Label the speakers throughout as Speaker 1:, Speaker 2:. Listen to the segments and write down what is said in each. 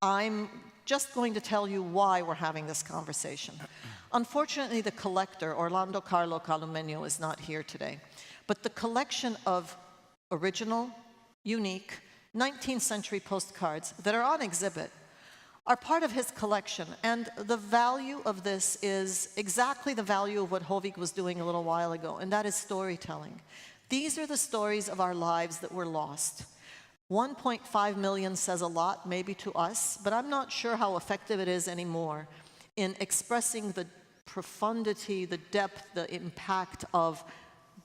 Speaker 1: I'm just going to tell you why we're having this conversation. Unfortunately, the collector, Orlando Carlo Calumeno, is not here today. But the collection of original, unique, 19th century postcards that are on exhibit are part of his collection. And the value of this is exactly the value of what Hovig was doing a little while ago, and that is storytelling. These are the stories of our lives that were lost. 1.5 million says a lot, maybe to us, but I'm not sure how effective it is anymore in expressing the profundity, the depth, the impact of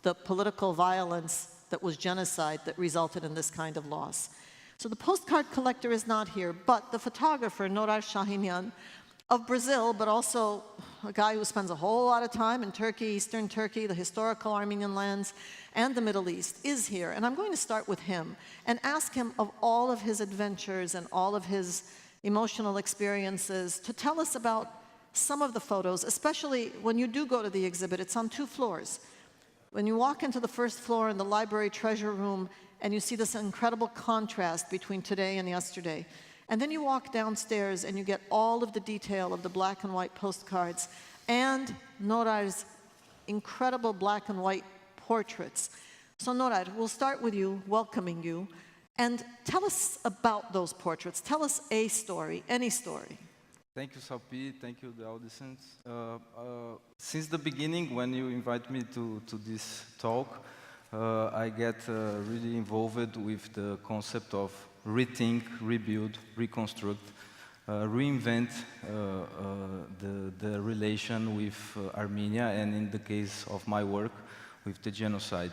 Speaker 1: the political violence that was genocide that resulted in this kind of loss. So the postcard collector is not here, but the photographer, Norair Chahinian, of Brazil, but also a guy who spends a whole lot of time in Turkey, Eastern Turkey, the historical Armenian lands, and the Middle East, is here. And I'm going to start with him and ask him of all of his adventures and all of his emotional experiences to tell us about some of the photos, especially when you do go to the exhibit. It's on 2 floors. When you walk into the first floor in the library treasure room and you see this incredible contrast between today and yesterday, and then you walk downstairs and you get all of the detail of the black and white postcards and Norair's incredible black and white portraits. So Norair, we'll start with you, welcoming you, and tell us about those portraits. Tell us a story, any story.
Speaker 2: Thank you, Salpi. Thank you, the audience. Since the beginning, when you invite me to this talk, I get really involved with the concept of rethink, rebuild, reconstruct, reinvent the relation with Armenia, and in the case of my work, with the genocide.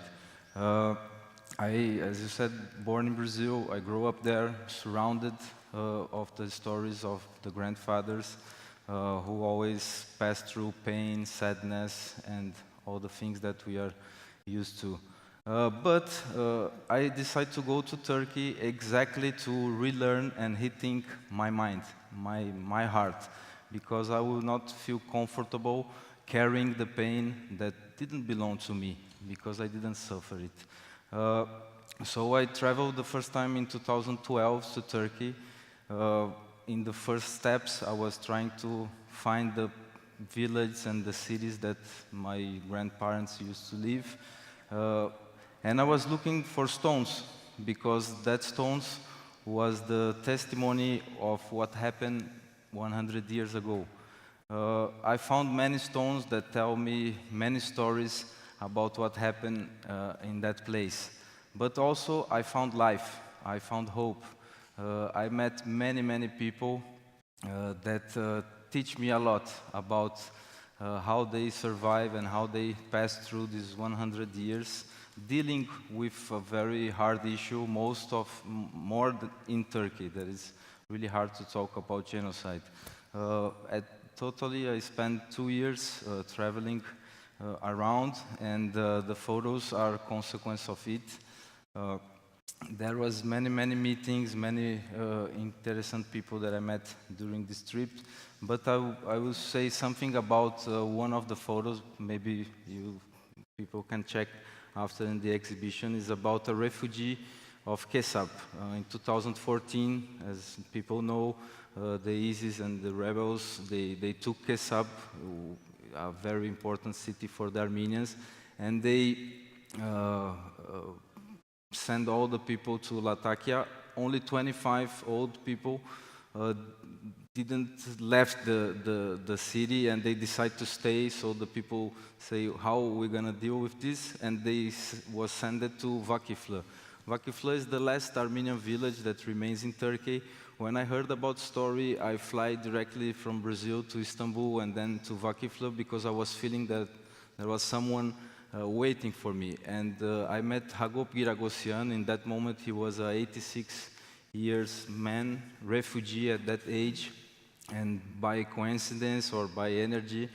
Speaker 2: As you said, born in Brazil, I grew up there, surrounded of the stories of the grandfathers who always passed through pain, sadness, and all the things that we are used to. But I decided to go to Turkey exactly to relearn and rethink my mind, my heart, because I will not feel comfortable carrying the pain that didn't belong to me, because I didn't suffer it. So I traveled the first time in 2012 to Turkey. In the first steps, I was trying to find the village and the cities that my grandparents used to live. And I was looking for stones, because that stones was the testimony of what happened 100 years ago. I found many stones that tell me many stories about what happened in that place. But also I found life, I found hope. I met many people that teach me a lot about how they survive and how they pass through these 100 years, dealing with a very hard issue, more in Turkey. That is really hard to talk about genocide. Totally, I spent 2 years traveling around, and the photos are a consequence of it. There was many meetings, many interesting people that I met during this trip. But I will say something about one of the photos. Maybe you people can check after in the exhibition. Is about a refugee of Kesap. In 2014, as people know, the ISIS and the rebels, they took Kesap, a very important city for the Armenians, and they send all the people to Latakia. Only 25 old people didn't left the city, and they decide to stay. So the people say, how are we going to deal with this? And they was sent to Vakifle. Vakifle is the last Armenian village that remains in Turkey. When I heard about the story, I fly directly from Brazil to Istanbul and then to Vakifle, because I was feeling that there was someone waiting for me. And I met Hagop Giragosyan. In that moment, he was an 86 years man, refugee at that age. And by coincidence or by energy,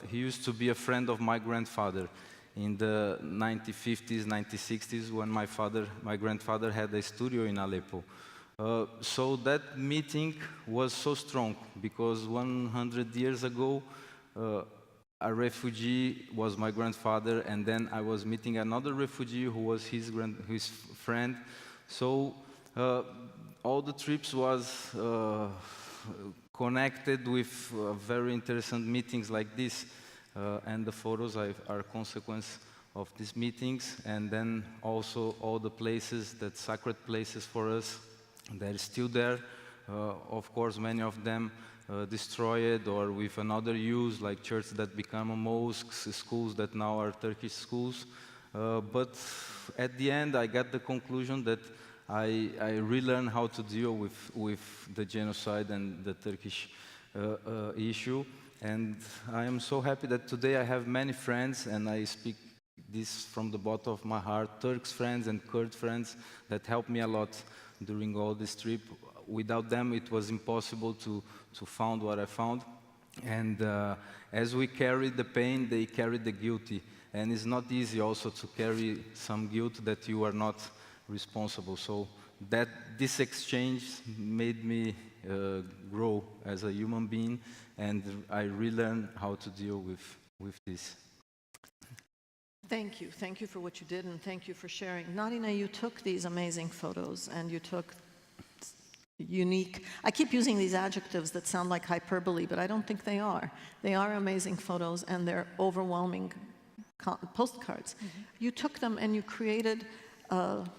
Speaker 2: he used to be a friend of my grandfather in the 1950s, 1960s, when my grandfather had a studio in Aleppo. So that meeting was so strong, because 100 years ago, a refugee was my grandfather, and then I was meeting another refugee who was his friend. So all the trips was connected with very interesting meetings like this, and the photos are a consequence of these meetings, and then also all the places, that sacred places for us, that is still there. Of course, many of them destroyed or with another use, like churches that become mosques, schools that now are Turkish schools. But at the end, I got the conclusion that I relearned how to deal with the genocide and the Turkish issue. And I am so happy that today I have many friends, and I speak this from the bottom of my heart, Turks friends and Kurd friends that helped me a lot during all this trip. Without them, it was impossible to found what I found. And as we carried the pain, they carried the guilty. And it's not easy also to carry some guilt that you are not responsible. So this exchange made me grow as a human being, and I relearned how to deal with this.
Speaker 1: Thank you. Thank you for what you did, and thank you for sharing. Narineh, you took these amazing photos, and you took unique, I keep using these adjectives that sound like hyperbole, but I don't think they are. They are amazing photos, and they're overwhelming postcards. Mm-hmm. You took them and you created an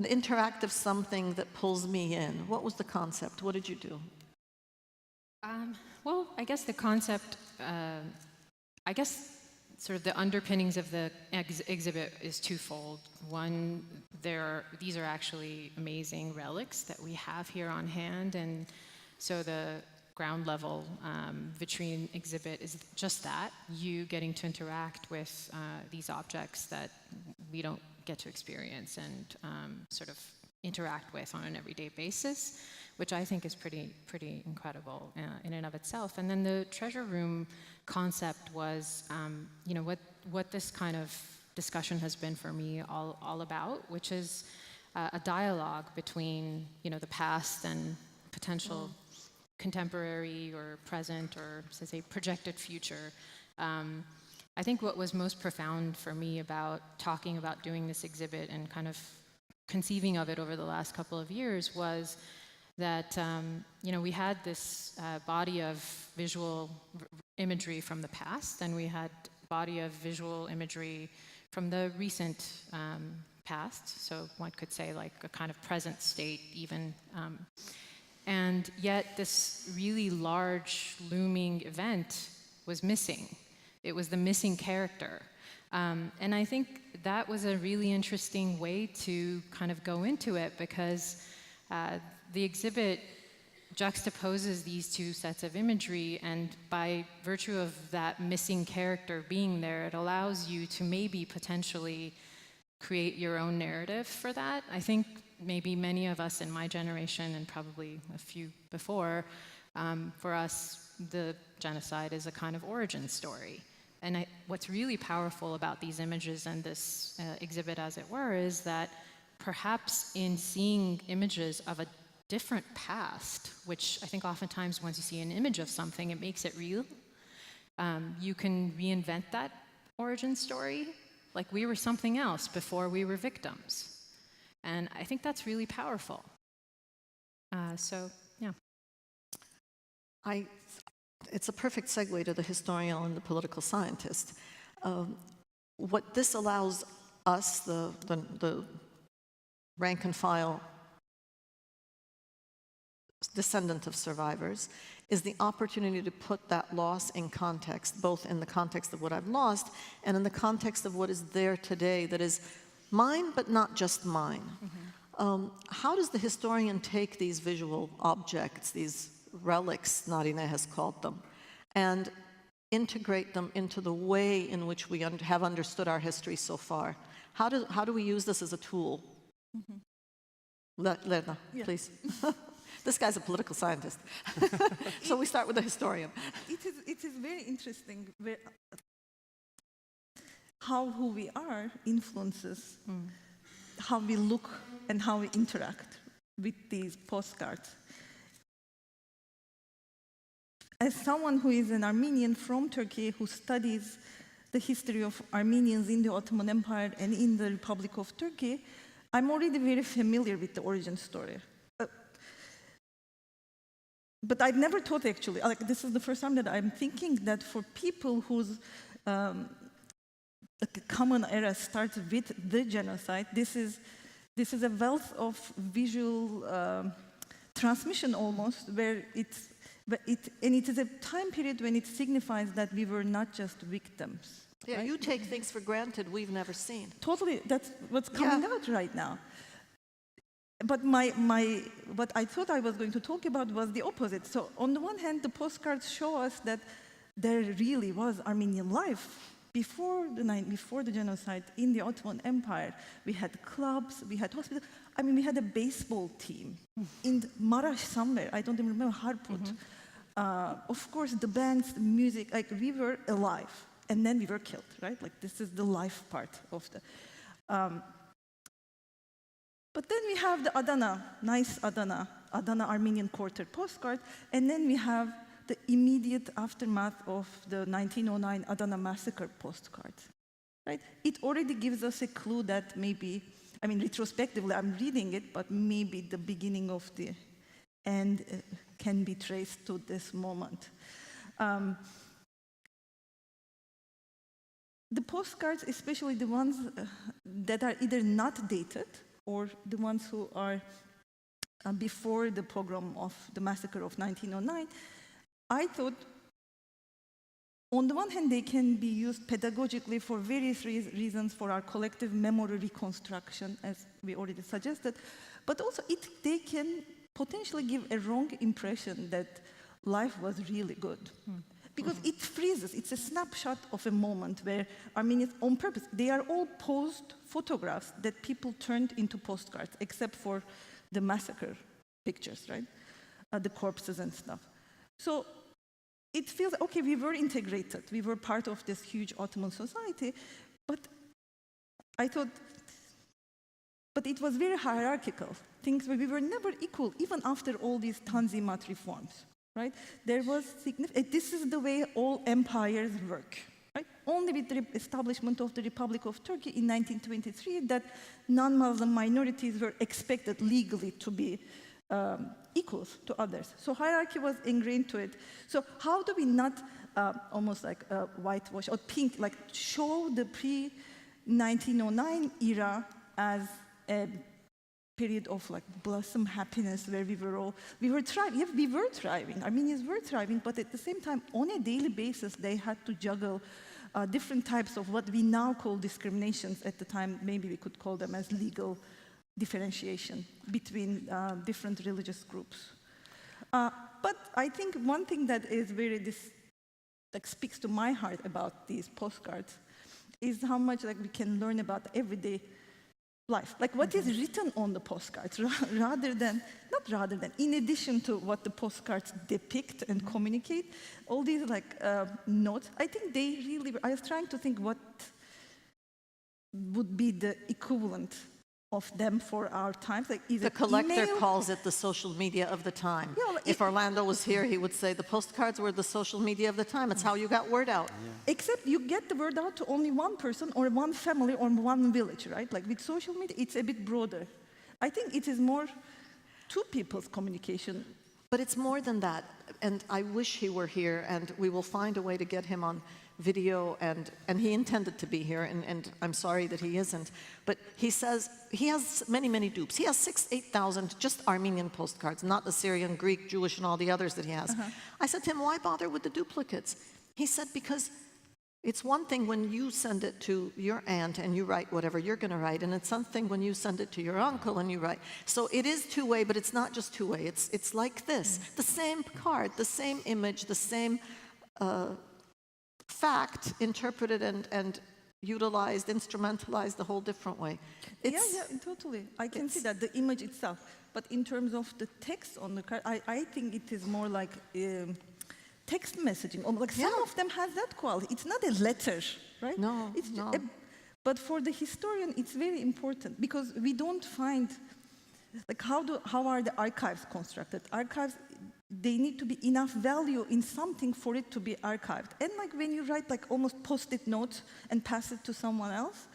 Speaker 1: interactive something that pulls me in. What was the concept? What did you do?
Speaker 3: Well, I guess the concept, I guess sort of the underpinnings of the exhibit is twofold. One, these are actually amazing relics that we have here on hand, and so the ground level vitrine exhibit is just that, you getting to interact with these objects that we don't get to experience and sort of interact with on an everyday basis, which I think is pretty incredible in and of itself. And then the treasure room concept was, what this kind of discussion has been for me all about, which is a dialogue between, the past and potential contemporary or present or, say, projected future. I think what was most profound for me about talking about doing this exhibit and kind of conceiving of it over the last couple of years was that, we had this body of visual imagery from the past, and we had body of visual imagery from the recent past, so one could say like a kind of present state even. And yet this really large looming event was missing. It was the missing character. And I think that was a really interesting way to kind of go into it, because the exhibit juxtaposes these two sets of imagery, and by virtue of that missing character being there, it allows you to maybe potentially create your own narrative for that. I think maybe many of us in my generation, and probably a few before, for us, the genocide is a kind of origin story. And what's really powerful about these images and this exhibit, as it were, is that perhaps in seeing images of a different past, which I think oftentimes once you see an image of something, it makes it real, you can reinvent that origin story. Like we were something else before we were victims. And I think that's really powerful. So, yeah.
Speaker 1: It's a perfect segue to the historian and the political scientist. What this allows us, the rank and file descendant of survivors, is the opportunity to put that loss in context, both in the context of what I've lost and in the context of what is there today that is mine, but not just mine. Mm-hmm. How does the historian take these visual objects, these relics, Narineh has called them, and integrate them into the way in which we have understood our history so far? How do we use this as a tool? Mm-hmm. Lerna, yeah. Please. This guy's a political scientist. So we start with the historian.
Speaker 4: It is very interesting how who we are influences how we look and how we interact with these postcards. As someone who is an Armenian from Turkey who studies the history of Armenians in the Ottoman Empire and in the Republic of Turkey, I'm already very familiar with the origin story. But I've never thought actually, like this is the first time that I'm thinking that for people whose like a common era starts with the genocide, this is a wealth of visual transmission almost, where it is a time period when it signifies that we were not just victims.
Speaker 1: Yeah,
Speaker 4: right?
Speaker 1: you take things for granted we've never seen.
Speaker 4: Totally, that's what's coming out right now. But what I thought I was going to talk about was the opposite. So on the one hand, the postcards show us that there really was Armenian life before the genocide in the Ottoman Empire. We had clubs, we had hospitals. I mean, we had a baseball team in Maraş somewhere. I don't even remember, Harput. Of course, the bands, the music, like we were alive. And then we were killed, right? Like this is the life part of the... But then we have the Adana, nice Adana Armenian Quarter postcard, and then we have the immediate aftermath of the 1909 Adana massacre postcard, right? It already gives us a clue that maybe, I mean, retrospectively, I'm reading it, but maybe the beginning of the end can be traced to this moment. The postcards, especially the ones that are either not dated, or the ones who are before the pogrom of the massacre of 1909, I thought, on the one hand, they can be used pedagogically for various reasons for our collective memory reconstruction, as we already suggested, but also they can potentially give a wrong impression that life was really good. Because it freezes, it's a snapshot of a moment where Armenians, on purpose, they are all posed photographs that people turned into postcards, except for the massacre pictures, right? The corpses and stuff. So it feels, okay, we were integrated, we were part of this huge Ottoman society, but I thought, but it was very hierarchical. Things where we were never equal, even after all these Tanzimat reforms. Right? There was this is the way all empires work. Right? Only with the establishment of the Republic of Turkey in 1923 that non-Muslim minorities were expected legally to be equals to others. So hierarchy was ingrained to it. So how do we not almost like whitewash or pink, like show the pre-1909 era as a period of like blossom happiness where we were thriving. Yeah, we were thriving. Armenians were thriving, but at the same time, on a daily basis, they had to juggle different types of what we now call discriminations. At the time, maybe we could call them as legal differentiation between different religious groups. But I think one thing that is like speaks to my heart about these postcards is how much like we can learn about everyday life, like what is written on the postcards, in addition to what the postcards depict and communicate, all these like notes, I think they really, I was trying to think what would be the equivalent of them for our times. Like, is
Speaker 1: the collector
Speaker 4: email?
Speaker 1: calls it the social media of the time.
Speaker 4: Yeah,
Speaker 1: if Orlando was here, he would say the postcards were the social media of the time. It's how you got word out.
Speaker 2: Yeah.
Speaker 4: Except you get the word out to only one person or one family or one village, right? Like with social media, it's a bit broader. I think it is more two people's communication.
Speaker 1: But it's more than that. And I wish he were here, and we will find a way to get him on video, and he intended to be here, and I'm sorry that he isn't. But he says he has many, many dupes. He has 8,000 just Armenian postcards, not Assyrian, Greek, Jewish, and all the others that he has. I said to him, why bother with the duplicates? He said, because it's one thing when you send it to your aunt and you write whatever you're going to write, and it's something when you send it to your uncle and you write. So it is two-way, but it's not just two-way. It's like this. The same card, the same image, the same fact interpreted and utilized, instrumentalized the whole different way.
Speaker 4: Yeah, totally. I can see that, the image itself. But in terms of the text on the card, I think it is more like text messaging. Like some of them has that quality. It's not a letter, right?
Speaker 1: No,
Speaker 4: it's
Speaker 1: no.
Speaker 4: But for the historian, it's very important because we don't find, like how are the archives constructed? Archives, they need to be enough value in something for it to be archived. And like when you write like almost post-it notes and pass it to someone else,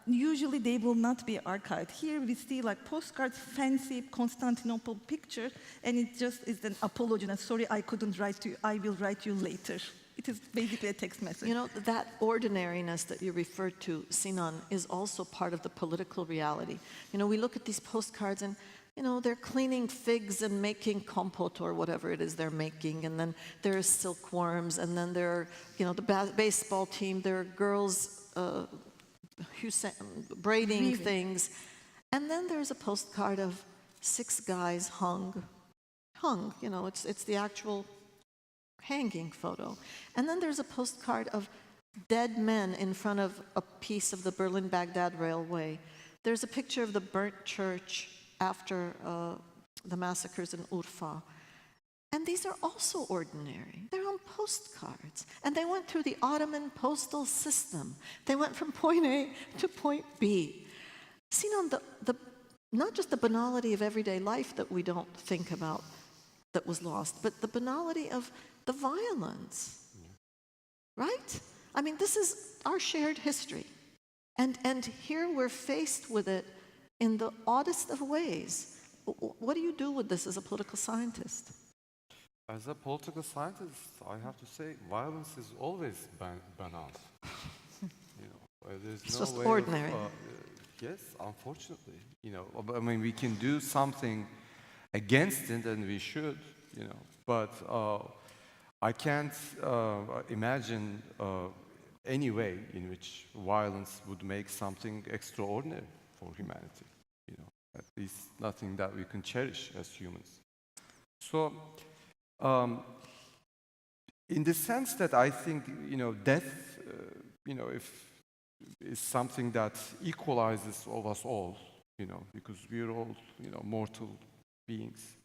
Speaker 4: usually they will not be archived. Here we see like postcards, fancy Constantinople picture, and it just is an apology. And sorry, I couldn't write to you. I will write you later. It is basically a text message.
Speaker 1: You know, that ordinariness that you referred to, Sinan, is also part of the political reality. You know, we look at these postcards and, you know, they're cleaning figs and making compote or whatever it is they're making, and then there's silkworms, and then there are, you know, the baseball team, there are girls braiding things, and then there's a postcard of 6 guys hung, you know, it's the actual hanging photo. And then there's a postcard of dead men in front of a piece of the Berlin-Baghdad railway. There's a picture of the burnt church after the massacres in Urfa. And these are also ordinary. They're on postcards. And they went through the Ottoman postal system. They went from point A to point B. Sinan, not just the banality of everyday life that we don't think about that was lost, but the banality of the violence, right? I mean, this is our shared history. And here we're faced with it in the oddest of ways. What do you do with this as a political scientist?
Speaker 5: As a political scientist, I have to say, violence is always banal. You know, there's
Speaker 1: It's
Speaker 5: no
Speaker 1: just
Speaker 5: way
Speaker 1: ordinary.
Speaker 5: Yes, unfortunately. You know, I mean, we can do something against it, and we should. You know, but I can't imagine any way in which violence would make something extraordinary for humanity. You know, at least nothing that we can cherish as humans. So, in the sense that I think, you know, death, you know, is something that equalizes of us all, you know, because we're all, you know, mortal beings.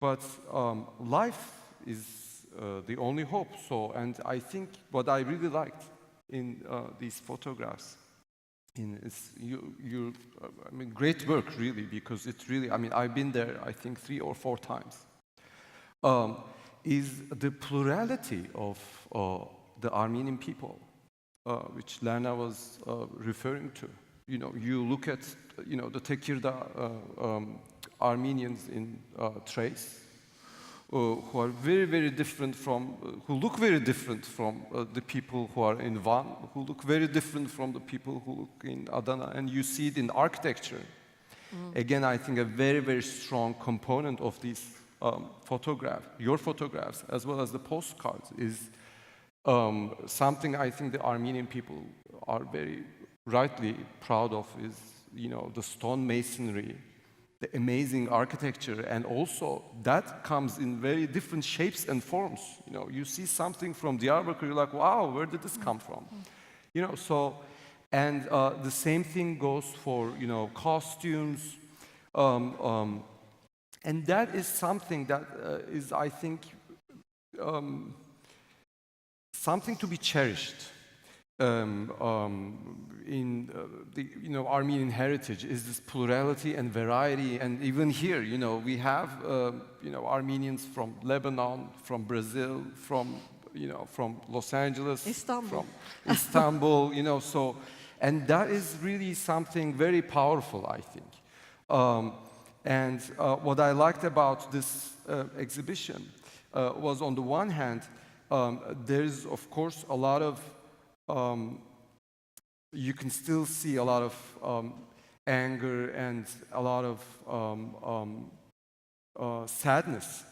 Speaker 5: But life is the only hope. So, and I think what I really liked in these photographs, is I mean, great work really, because it's really, I mean, I've been there, I think 3 or 4 times, is the plurality of the Armenian people, which Lerna was referring to. You know, you look at, you know, the Tekirdağ Armenians in Thrace, who are very, very different from, who look very different from the people who are in Van, who look very different from the people who look in Adana, and you see it in architecture. Again, I think a very, very strong component of these your photographs, as well as the postcards, is something I think the Armenian people are very rightly proud of, is, you know, the stone masonry, the amazing architecture, and also that comes in very different shapes and forms. You know, you see something from Diyarbakır, you're like, wow, where did this come from? You know, so, and the same thing goes for, you know, costumes, and that is something that is, I think, something to be cherished. In the, you know, Armenian heritage is this plurality and variety, and even here, you know, we have you know, Armenians from Lebanon, from Brazil, from, you know, from Los Angeles,
Speaker 1: Istanbul.
Speaker 5: from Istanbul, you know, so, and that is really something very powerful, I think. And what I liked about this exhibition was, on the one hand, there's of course a lot of you can still see a lot of anger and a lot of sadness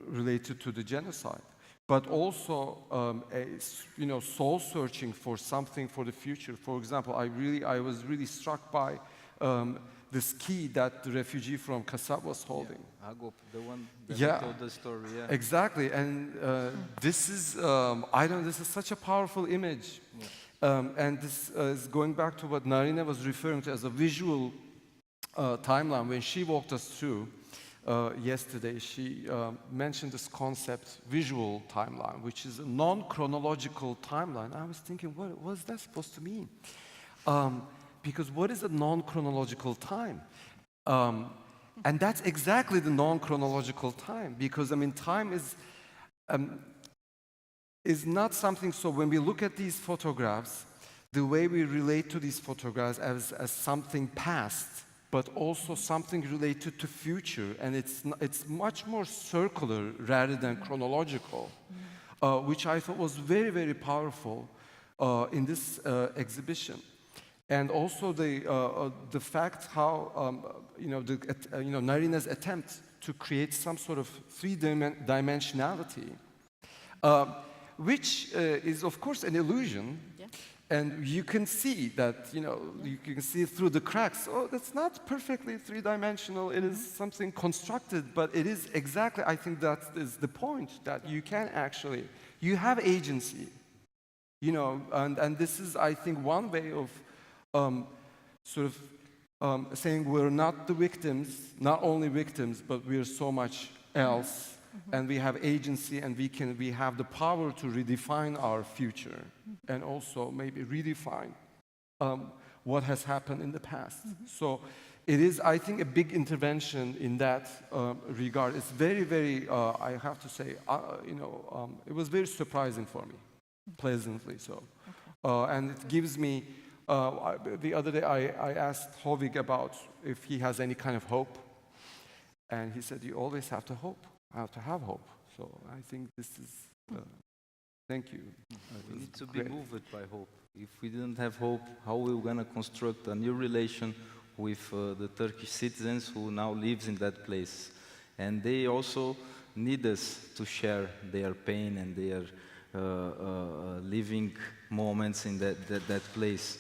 Speaker 5: related to the genocide, but also you know, soul searching for something for the future. For example, I was really struck by this key that the refugee from Kasab was holding.
Speaker 2: Yeah, Agop, the one that
Speaker 5: Yeah.
Speaker 2: told the story. Yeah.
Speaker 5: Exactly, and this is, I don't know, this is such a powerful image.
Speaker 2: Yeah.
Speaker 5: And this is going back to what Narineh was referring to as a visual timeline. When she walked us through yesterday, she mentioned this concept, visual timeline, which is a non-chronological timeline. I was thinking, what is that supposed to mean? Because what is a non-chronological time? And that's exactly the non-chronological time, because, I mean, time is not something. So when we look at these photographs, the way we relate to these photographs as something past, but also something related to future, and it's much more circular rather than chronological, which I thought was very, very powerful in this exhibition. And also the fact how Narineh's attempt to create some sort of three-dimensionality, which is of course an illusion.
Speaker 3: Yeah.
Speaker 5: And you can see that, you can see through the cracks. Oh, that's not perfectly three-dimensional. It is something constructed, but it is exactly, I think that is the point, that you can actually, you have agency, and this is, I think, one way of saying we're not the victims, not only victims, but we're so much else. And we have agency, and we have the power to redefine our future, and also maybe redefine what has happened in the past. So it is, I think, a big intervention in that regard. It's very, very, I have to say, it was very surprising for me, pleasantly so. And it gives me, the other day I asked Hovig about if he has any kind of hope, and he said, you always have to hope. I have to have hope. So I think this is, thank you.
Speaker 2: We need to be moved by hope. If we didn't have hope, how are we going to construct a new relation with the Turkish citizens who now lives in that place? And they also need us to share their pain and their living moments in that place.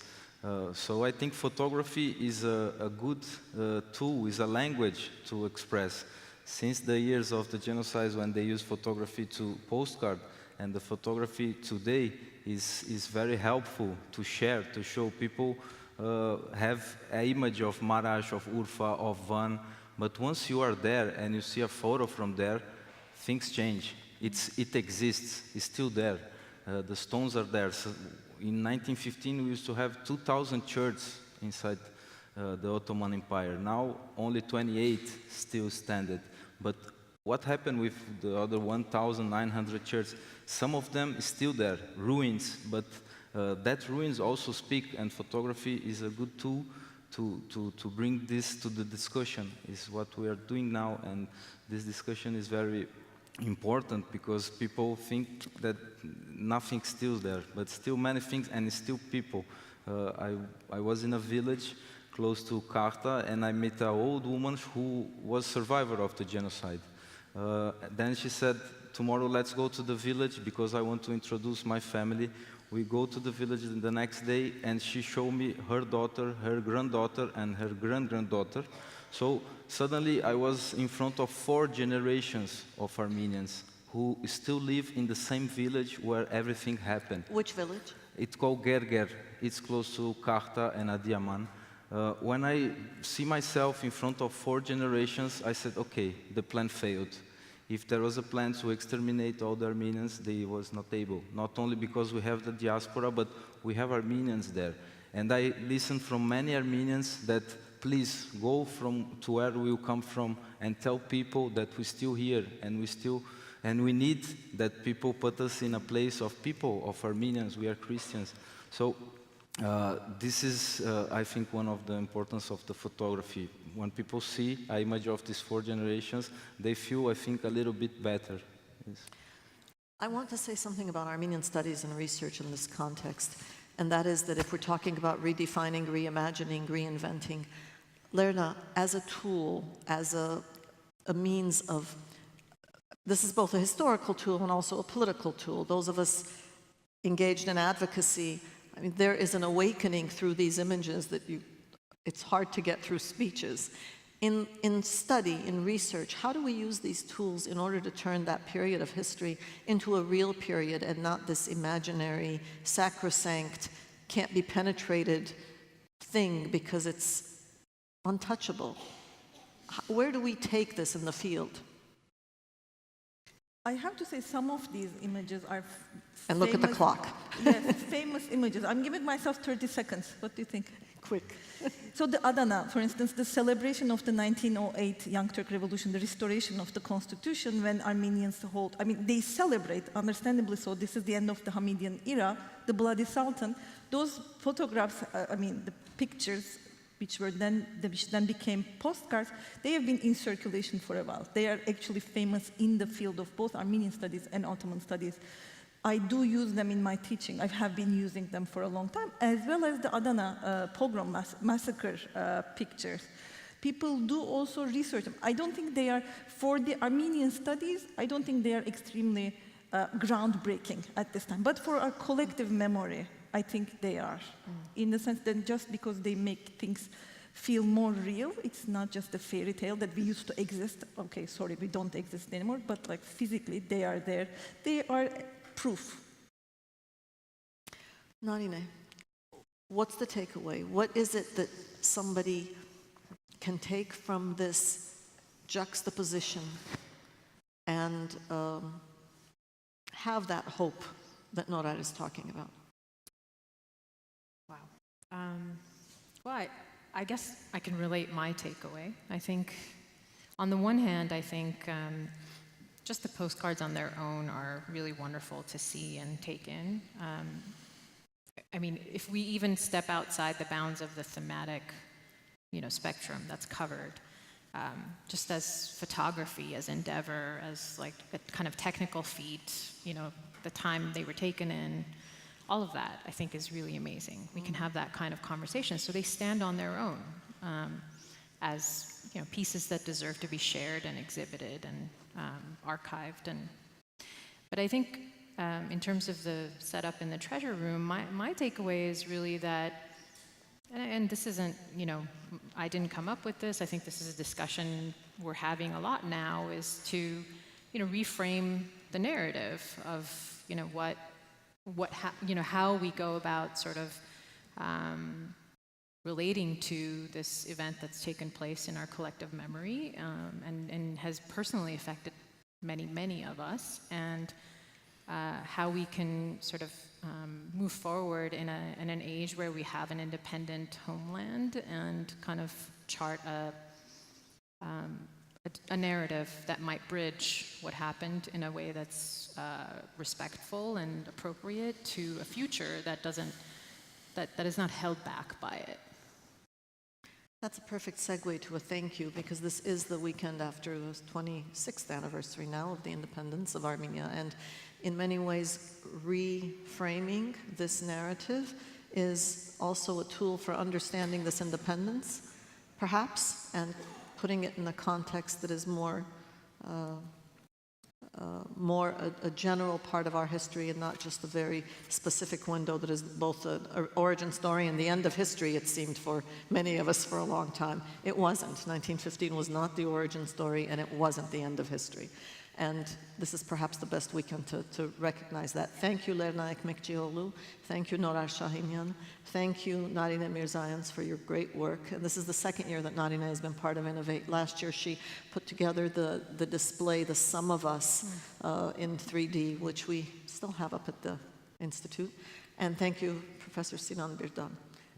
Speaker 2: So I think photography is a good tool, is a language to express. Since the years of the genocide, when they used photography to postcard, and the photography today is very helpful to share, to show people have an image of Maraş, of Urfa, of Van, but once you are there and you see a photo from there, things change. It exists, it's still there. The stones are there. So in 1915, we used to have 2,000 churches inside the Ottoman Empire. Now, only 28 still stand. But what happened with the other 1,900 churches? Some of them is still there, ruins, but that ruins also speak, and photography is a good tool to bring this to the discussion, is what we are doing now, and this discussion is very important because people think that nothing still there, but still many things, and still people. I was in a village close to Karta, and I met an old woman who was survivor of the genocide. Then she said, tomorrow let's go to the village because I want to introduce my family. We go to the village the next day, and she showed me her daughter, her granddaughter, and her grand-granddaughter. So suddenly I was in front of 4 generations of Armenians who still live in the same village where everything happened.
Speaker 1: Which village?
Speaker 2: It's called Gerger. It's close to Karta and Adiaman. When I see myself in front of 4 generations, I said, okay, the plan failed. If there was a plan to exterminate all the Armenians, they was not able. Not only because we have the diaspora, but we have Armenians there. And I listened from many Armenians that please go to where we come from and tell people that we're still here and we need that people put us in a place of people, of Armenians. We are Christians. So this is, I think, one of the importance of the photography. When people see an image of these 4 generations, they feel, I think, a little bit better. Yes.
Speaker 1: I want to say something about Armenian studies and research in this context, and that is that if we're talking about redefining, reimagining, reinventing, Lerna, as a tool, as a means of, this is both a historical tool and also a political tool. Those of us engaged in advocacy, I mean, there is an awakening through these images that it's hard to get through speeches. In study, in research, how do we use these tools in order to turn that period of history into a real period and not this imaginary, sacrosanct, can't be penetrated thing because it's untouchable? Where do we take this in the field?
Speaker 4: I have to say some of these images are
Speaker 1: And look at the clock.
Speaker 4: Yes, famous images. I'm giving myself 30 seconds. What do you think?
Speaker 1: Quick.
Speaker 4: So the Adana, for instance, the celebration of the 1908 Young Turk Revolution, the restoration of the constitution when Armenians hold, I mean, they celebrate, understandably so, this is the end of the Hamidian era, the bloody Sultan, those photographs, I mean, the pictures, which then became postcards, they have been in circulation for a while. They are actually famous in the field of both Armenian studies and Ottoman studies. I do use them in my teaching. I have been using them for a long time, as well as the Adana pogrom massacre pictures. People do also research them. I don't think they are, for the Armenian studies, I don't think they are extremely groundbreaking at this time. But for our collective memory, I think they are, in the sense that just because they make things feel more real, it's not just a fairy tale that we used to exist. Okay, sorry, we don't exist anymore, but like physically, they are there. They are proof.
Speaker 1: Narineh, what's the takeaway? What is it that somebody can take from this juxtaposition and have that hope that Norair is talking about?
Speaker 3: Wow. Well, I guess I can relate my takeaway. I think, on the one hand, I think just the postcards on their own are really wonderful to see and take in. I mean, if we even step outside the bounds of the thematic, spectrum that's covered, just as photography, as endeavor, as like a kind of technical feat, the time they were taken in, all of that, I think, is really amazing. We can have that kind of conversation. So they stand on their own as pieces that deserve to be shared and exhibited and archived. But I think in terms of the setup in the treasure room, my takeaway is really that, and this isn't, I didn't come up with this. I think this is a discussion we're having a lot now, is to, reframe the narrative of, how we go about sort of relating to this event that's taken place in our collective memory and has personally affected many, many of us, and how we can sort of move forward in an age where we have an independent homeland and kind of chart a narrative that might bridge what happened in a way that's respectful and appropriate to a future that is not held back by it.
Speaker 1: That's a perfect segue to a thank you, because this is the weekend after the 26th anniversary now of the independence of Armenia, and in many ways reframing this narrative is also a tool for understanding this independence, perhaps, and putting it in a context that is more a general part of our history, and not just a very specific window that is both an origin story and the end of history, it seemed for many of us for a long time. It wasn't. 1915 was not the origin story, and it wasn't the end of history. And this is perhaps the best weekend to recognize that. Thank you, Lerna Ekmekçioğlu. Thank you, Norair Chahinian. Thank you, Narineh Mirzaeian, for your great work. And this is the second year that Narineh has been part of Innovate. Last year, she put together the display, The Sum of Us, in 3D, which we still have up at the Institute. And thank you, Professor Sinan Birdal.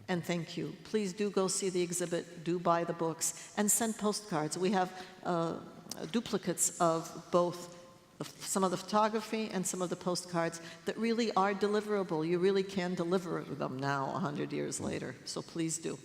Speaker 1: And thank you. Please do go see the exhibit, do buy the books, and send postcards. We have duplicates of both some of the photography and some of the postcards that really are deliverable. You really can deliver them now, 100 years later. So please do.